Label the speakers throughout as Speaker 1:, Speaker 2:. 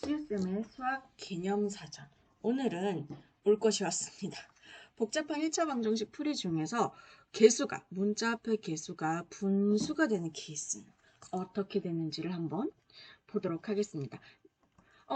Speaker 1: CSM의 수학 개념사전. 오늘은 올 것이 왔습니다. 복잡한 1차 방정식 풀이 중에서 개수가, 문자 앞에 개수가 분수가 되는 케이스는 어떻게 되는지를 한번 보도록 하겠습니다.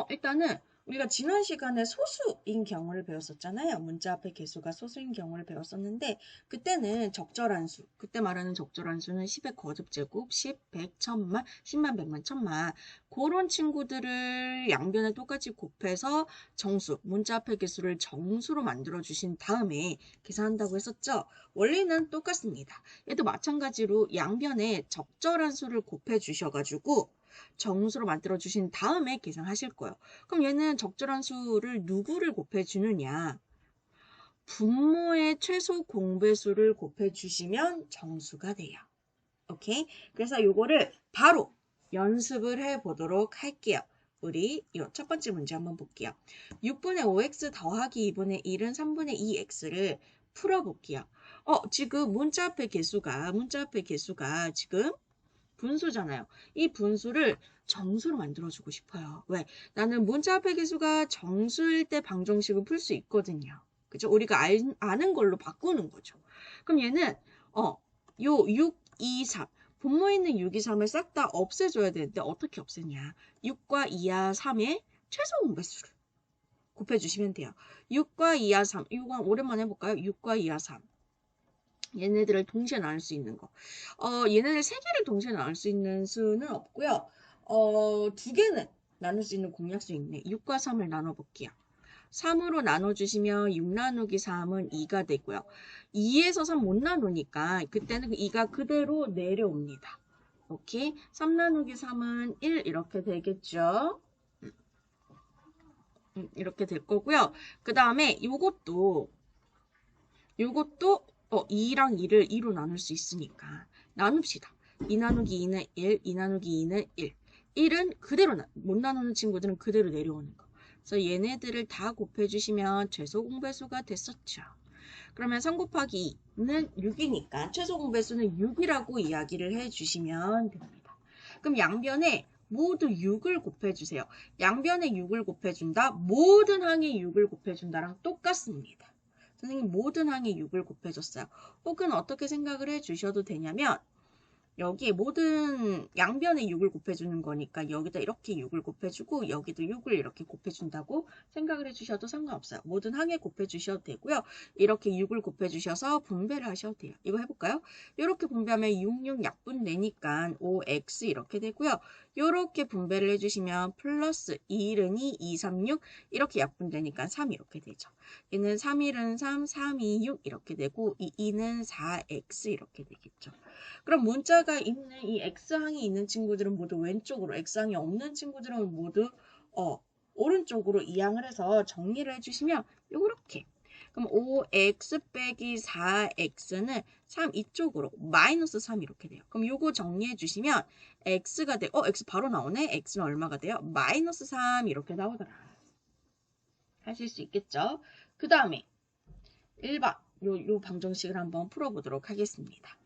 Speaker 1: 일단은 우리가 지난 시간에 소수인 경우를 배웠었잖아요. 문자 앞에 개수가 소수인 경우를 배웠었는데 그때는 적절한 수, 그때 말하는 적절한 수는 10의 거듭제곱, 10, 100, 1000만, 10만, 100만, 1000만 그런 친구들을 양변에 똑같이 곱해서 정수, 문자 앞에 개수를 정수로 만들어 주신 다음에 계산한다고 했었죠. 원리는 똑같습니다. 얘도 마찬가지로 양변에 적절한 수를 곱해 주셔가지고 정수로 만들어 주신 다음에 계산하실 거예요. 그럼 얘는 적절한 수를 누구를 곱해 주느냐? 분모의 최소 공배수를 곱해 주시면 정수가 돼요. 오케이? 그래서 요거를 바로 연습을 해 보도록 할게요. 우리 이 첫 번째 문제 한번 볼게요. 6분의 5x 더하기 2분의 1은 3분의 2x를 풀어볼게요. 지금 문자 앞에 개수가 지금 분수잖아요. 이 분수를 정수로 만들어주고 싶어요. 왜? 나는 문자 앞에 개수가 정수일 때 방정식을 풀 수 있거든요. 그죠? 우리가 아는 걸로 바꾸는 거죠. 그럼 얘는 요 6, 2, 3 분모에 있는 6, 2, 3을 싹 다 없애줘야 되는데 어떻게 없애냐? 6과 2와 3의 최소 공배수를 곱해주시면 돼요. 6과 2와 3 이거 오랜만에 해볼까요? 6과 2와 3 얘네들을 동시에 나눌 수 있는 거. 얘네들 세 개를 동시에 나눌 수 있는 수는 없고요. 두 개는 나눌 수 있는 공약수 있네. 6과 3을 나눠볼게요. 3으로 나눠주시면 6 나누기 3은 2가 되고요. 2에서 3 못 나누니까 그때는 2가 그대로 내려옵니다. 오케이? 3 나누기 3은 1 이렇게 되겠죠? 이렇게 될 거고요. 그 다음에 요것도 2랑 2를 2로 나눌 수 있으니까 나눕시다. 2 나누기 2는 1, 2 나누기 2는 1. 1은 그대로 못 나누는 친구들은 그대로 내려오는 거. 그래서 얘네들을 다 곱해주시면 최소 공배수가 됐었죠. 그러면 3 곱하기 2는 6이니까 최소 공배수는 6이라고 이야기를 해주시면 됩니다. 그럼 양변에 모두 6을 곱해주세요. 양변에 6을 곱해준다. 모든 항에 6을 곱해준다랑 똑같습니다. 선생님 모든 항에 6을 곱해줬어요. 혹은 어떻게 생각을 해주셔도 되냐면 여기 모든 양변에 6을 곱해주는 거니까 여기다 이렇게 6을 곱해주고 여기도 6을 이렇게 곱해준다고 생각을 해주셔도 상관없어요. 모든 항에 곱해주셔도 되고요. 이렇게 6을 곱해주셔서 분배를 하셔도 돼요. 이거 해볼까요? 이렇게 분배하면 6, 약분 내니까 5x 이렇게 되고요. 이렇게 분배를 해주시면 플러스 2는 2, 2, 3, 6 이렇게 약분되니까 3 이렇게 되죠. 얘는 3, 1은 3, 3, 2, 6 이렇게 되고 2, 2는 4x 이렇게 되겠죠. 그럼 문자가 있는 이 X항이 있는 친구들은 모두 왼쪽으로, X항이 없는 친구들은 모두 오른쪽으로 이항을 해서 정리를 해주시면 요렇게. 그럼 5x 빼기 4x는 3 이쪽으로 마이너스 3 이렇게 돼요. 그럼 요거 정리해 주시면 x가 돼. x 바로 나오네. x는 얼마가 돼요? 마이너스 3 이렇게 나오더라. 하실 수 있겠죠? 그 다음에 1번 요 방정식을 한번 풀어보도록 하겠습니다.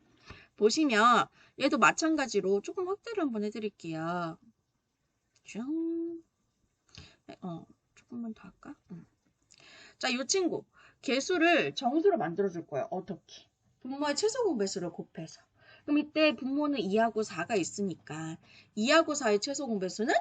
Speaker 1: 보시면 얘도 마찬가지로 조금 확대를 한번 해드릴게요. 쭉. 조금만 더 할까? 자, 이 친구 개수를 정수로 만들어줄 거예요. 어떻게? 분모의 최소 공배수를 곱해서. 그럼 이때 분모는 2하고 4가 있으니까 2하고 4의 최소 공배수는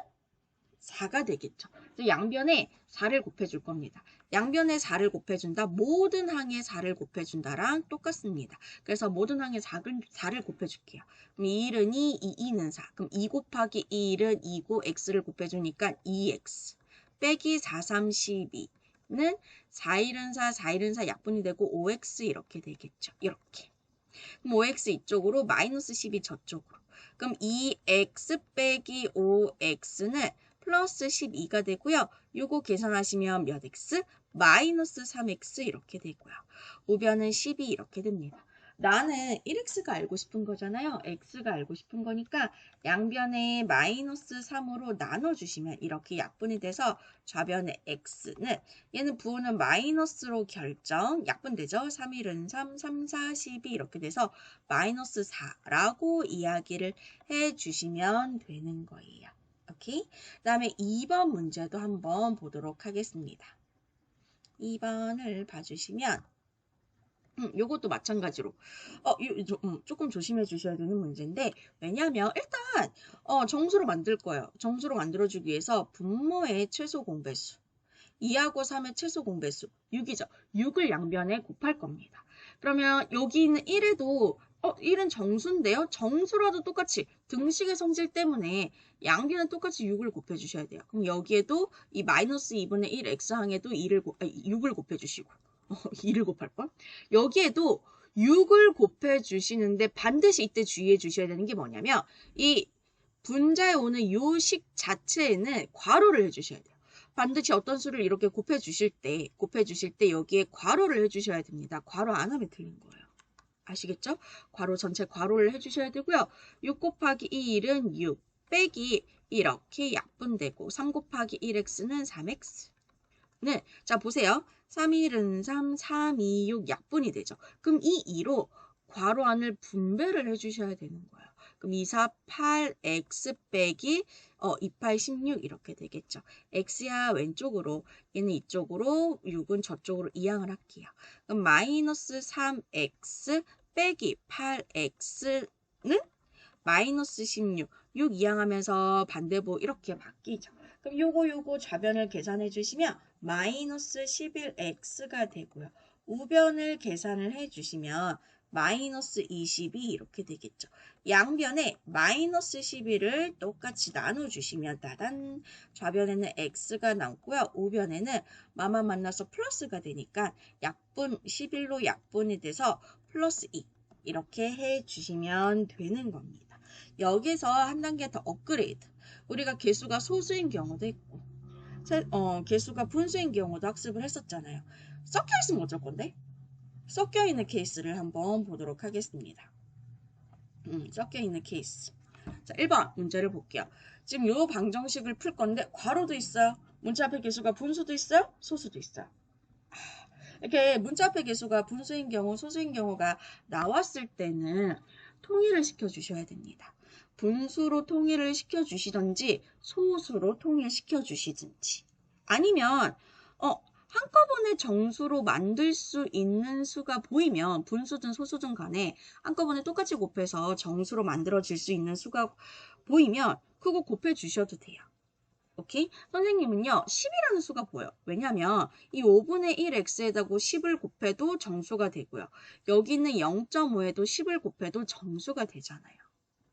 Speaker 1: 4가 되겠죠. 양변에 4를 곱해줄 겁니다. 양변에 4를 곱해준다. 모든 항에 4를 곱해준다랑 똑같습니다. 그래서 모든 항에 4를 곱해줄게요. 그럼 1은 2, 2는 4. 그럼 2 곱하기 1은 2고 x를 곱해주니까 2x 빼기 4, 3, 12는 4, 1은 4, 4, 1은 4 약분이 되고 5x 이렇게 되겠죠. 이렇게. 그럼 5x 이쪽으로 마이너스 12 저쪽으로. 그럼 2x 빼기 5x는 플러스 12가 되고요. 요거 계산하시면 몇 x? 마이너스 3x 이렇게 되고요. 우변은 12 이렇게 됩니다. 나는 1x가 알고 싶은 거잖아요. x가 알고 싶은 거니까 양변에 마이너스 3으로 나눠주시면 이렇게 약분이 돼서 좌변의 x는 얘는 부호는 마이너스로 결정 약분되죠. 3, 1은 3, 3, 4, 12 이렇게 돼서 마이너스 4라고 이야기를 해주시면 되는 거예요. 오케이. 그 다음에 2번 문제도 한번 보도록 하겠습니다. 2번을 봐주시면 요것도 마찬가지로 조금 조심해 주셔야 되는 문제인데, 왜냐하면 일단 정수로 만들 거예요. 정수로 만들어주기 위해서 분모의 최소 공배수 2하고 3의 최소 공배수 6이죠. 6을 양변에 곱할 겁니다. 그러면 여기 있는 1에도 1은 정수인데요. 정수라도 똑같이 등식의 성질 때문에 양변에 똑같이 6을 곱해 주셔야 돼요. 그럼 여기에도 이 마이너스 2분의 1 x항에도 6을 곱해 주시고 2를 곱할 걸? 여기에도 6을 곱해 주시는데 반드시 이때 주의해 주셔야 되는 게 뭐냐면 이 분자에 오는 요식 자체에는 괄호를 해 주셔야 돼요. 반드시 어떤 수를 이렇게 곱해 주실 때 여기에 괄호를 해 주셔야 됩니다. 괄호 안 하면 틀린 거예요. 아시겠죠? 괄호 전체 괄호를 해 주셔야 되고요. 6 곱하기 2, 1은 6 빼기 이렇게 약분되고 3 곱하기 1x는 3x. 네, 자 보세요. 3, 1은 3, 3, 2, 6 약분이 되죠. 그럼 이 2로 괄호 안을 분배를 해주셔야 되는 거예요. 그럼 2, 4, 8, x 빼기 2, 8, 16 이렇게 되겠죠. x야 왼쪽으로, 얘는 이쪽으로, 6은 저쪽으로 이항을 할게요. 그럼 마이너스 3x 빼기 8x는 마이너스 16, 6 이항하면서 반대보 이렇게 바뀌죠. 그럼 요거 좌변을 계산해 주시면 마이너스 11x가 되고요. 우변을 계산을 해 주시면 마이너스 22 이렇게 되겠죠. 양변에 마이너스 11을 똑같이 나눠주시면 따단 좌변에는 x가 남고요. 우변에는 마마 만나서 플러스가 되니까 약분 11로 약분이 돼서 플러스 2 이렇게 해 주시면 되는 겁니다. 여기서 한 단계 더 업그레이드. 우리가 개수가 소수인 경우도 있고 개수가 분수인 경우도 학습을 했었잖아요. 섞여 있으면 어쩔 건데? 섞여 있는 케이스를 한번 보도록 하겠습니다. 섞여 있는 케이스. 자, 1번 문제를 볼게요. 지금 요 방정식을 풀 건데 괄호도 있어요. 문자 앞에 개수가 분수도 있어요. 소수도 있어요. 이렇게 문자 앞에 개수가 분수인 경우, 소수인 경우가 나왔을 때는 통일을 시켜 주셔야 됩니다. 분수로 통일을 시켜 주시던지 소수로 통일시켜 주시든지 아니면 한꺼번에 정수로 만들 수 있는 수가 보이면 분수든 소수든 간에 한꺼번에 똑같이 곱해서 정수로 만들어질 수 있는 수가 보이면 그거 곱해 주셔도 돼요. 오케이? 선생님은요, 10이라는 수가 보여요. 왜냐면 이 5분의 1x에다가 10을 곱해도 정수가 되고요. 여기 있는 0.5에도 10을 곱해도 정수가 되잖아요.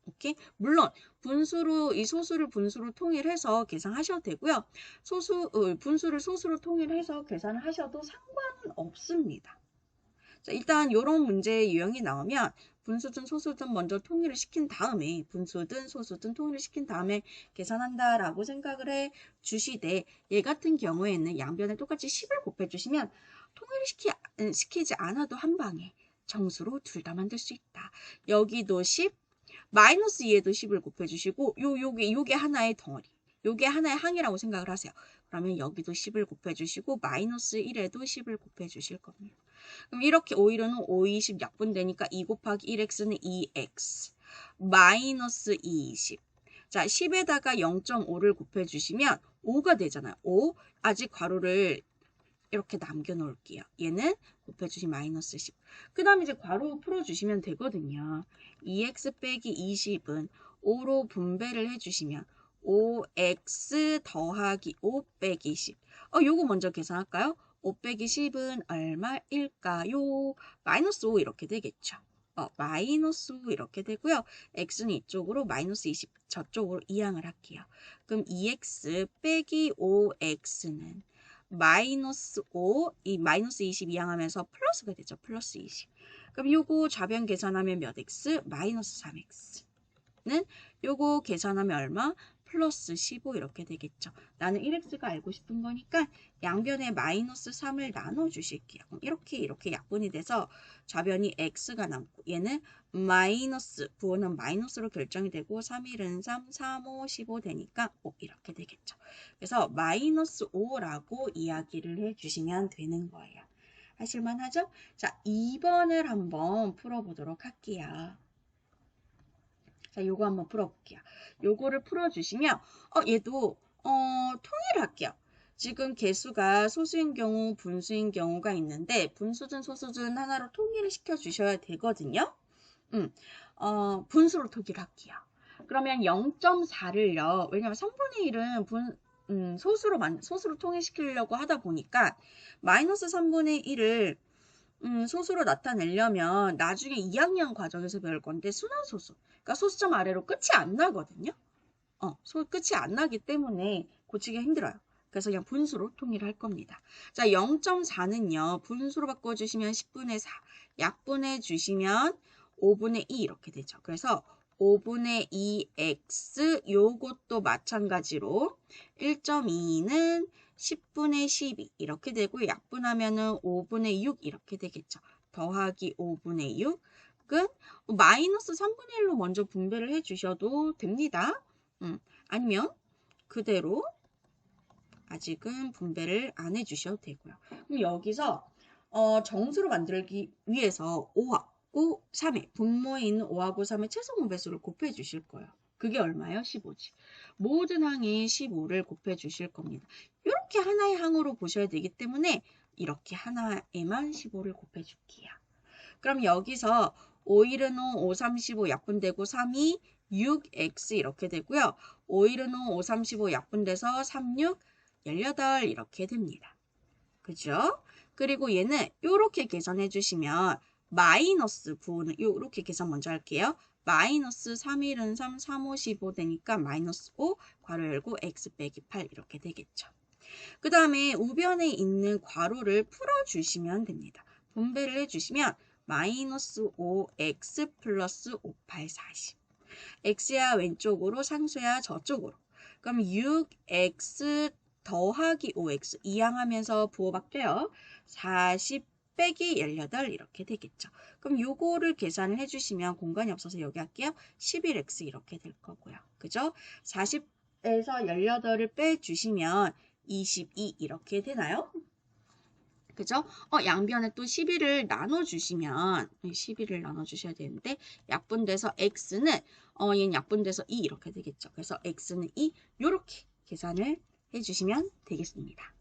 Speaker 1: 오케이? 물론 분수로 이 소수를 분수로 통일해서 계산하셔도 되고요. 분수를 소수로 통일해서 계산을 하셔도 상관은 없습니다. 자, 일단 이런 문제의 유형이 나오면 분수든 소수든 먼저 통일을 시킨 다음에 분수든 소수든 통일을 시킨 다음에 계산한다라고 생각을 해 주시되 얘 같은 경우에는 양변에 똑같이 10을 곱해 주시면 통일을 시키지 않아도 한 방에 정수로 둘 다 만들 수 있다. 여기도 10, 마이너스 2에도 10을 곱해 주시고 요게 하나의 덩어리. 요게 하나의 항이라고 생각을 하세요. 그러면 여기도 10을 곱해 주시고 마이너스 1에도 10을 곱해 주실 겁니다. 그럼 이렇게 5, 1은 5, 20 약분되니까 2 곱하기 1x는 2x 마이너스 20. 자, 10에다가 0.5를 곱해 주시면 5가 되잖아요. 5. 아직 괄호를 이렇게 남겨놓을게요. 얘는 곱해주신 마이너스 10. 그 다음에 이제 괄호 풀어주시면 되거든요. 2x 빼기 20은 5로 분배를 해주시면 5x 더하기 5 빼기 10. 요거 먼저 계산할까요? 5 빼기 10은 얼마일까요? 마이너스 5 이렇게 되겠죠. 마이너스 5 이렇게 되고요. x는 이쪽으로 마이너스 20 저쪽으로 이항을 할게요. 그럼 2x 빼기 5x는 마이너스 5, 이 마이너스 20 이항하면서 플러스가 되죠. 플러스 20. 그럼 요거 좌변 계산하면 몇 x? 마이너스 3x는 요거 계산하면 얼마? 플러스 15 이렇게 되겠죠. 나는 1x가 알고 싶은 거니까 양변에 마이너스 3을 나눠주실게요. 그럼 이렇게 약분이 돼서 좌변이 x가 남고 얘는 마이너스, 부호는 마이너스로 결정이 되고 3, 1은 3, 3, 5, 15 되니까 5 이렇게 되겠죠. 그래서 마이너스 5라고 이야기를 해주시면 되는 거예요. 하실만 하죠? 자, 2번을 한번 풀어보도록 할게요. 자, 요거 한번 풀어볼게요. 요거를 풀어주시면 얘도 통일할게요. 지금 개수가 소수인 경우, 분수인 경우가 있는데 분수든 소수든 하나로 통일을 시켜주셔야 되거든요. 분수로 통일할게요. 그러면 0.4를요. 왜냐면 3분의 1은 소수로 통일시키려고 하다 보니까 마이너스 3분의 1을 소수로 나타내려면 나중에 2학년 과정에서 배울 건데 순환소수. 그러니까 소수점 아래로 끝이 안 나거든요. 끝이 안 나기 때문에 고치기가 힘들어요. 그래서 그냥 분수로 통일할 겁니다. 자, 0.4는요. 분수로 바꿔주시면 10분의 4, 약분해 주시면 5분의 2 이렇게 되죠. 그래서 5분의 2x 요것도 마찬가지로 1.2는 10분의 12 이렇게 되고 약분하면은 5분의 6 이렇게 되겠죠. 더하기 5분의 6은 마이너스 3분의 1로 먼저 분배를 해주셔도 됩니다. 아니면 그대로 아직은 분배를 안 해주셔도 되고요. 그럼 여기서 정수로 만들기 위해서 5하고 3의 분모에 있는 5하고 3의 최소 공배수를 곱해 주실 거예요. 그게 얼마예요? 15지. 모든 항에 15를 곱해 주실 겁니다. 이렇게 하나의 항으로 보셔야 되기 때문에 이렇게 하나에만 15를 곱해 줄게요. 그럼 여기서 5일은 5, 5, 35 약분되고 3이 6x 이렇게 되고요. 5일은 5, 5, 35 약분돼서 3, 6, 18 이렇게 됩니다. 그죠? 그리고 얘는 이렇게 계산해 주시면 마이너스 9는 이렇게 계산 먼저 할게요. 마이너스 3일은 3, 3, 5, 15 되니까 마이너스 5, 괄호 열고 x 빼기 8 이렇게 되겠죠. 그 다음에 우변에 있는 괄호를 풀어주시면 됩니다. 분배를 해주시면 마이너스 5x 플러스 5, 8, 40. x야 왼쪽으로 상수야 저쪽으로. 그럼 6x 더하기 5x 이항하면서 부호 바뀌어요. 40 빼기 18 이렇게 되겠죠. 그럼 요거를 계산을 해주시면 공간이 없어서 여기 할게요. 11x 이렇게 될 거고요. 그죠? 40에서 18을 빼주시면 22 이렇게 되나요? 그죠? 양변에 또 11을 나눠주시면 11을 나눠주셔야 되는데 약분돼서 x는 얘는 약분돼서 2 이렇게 되겠죠. 그래서 x는 2 이렇게 계산을 해주시면 되겠습니다.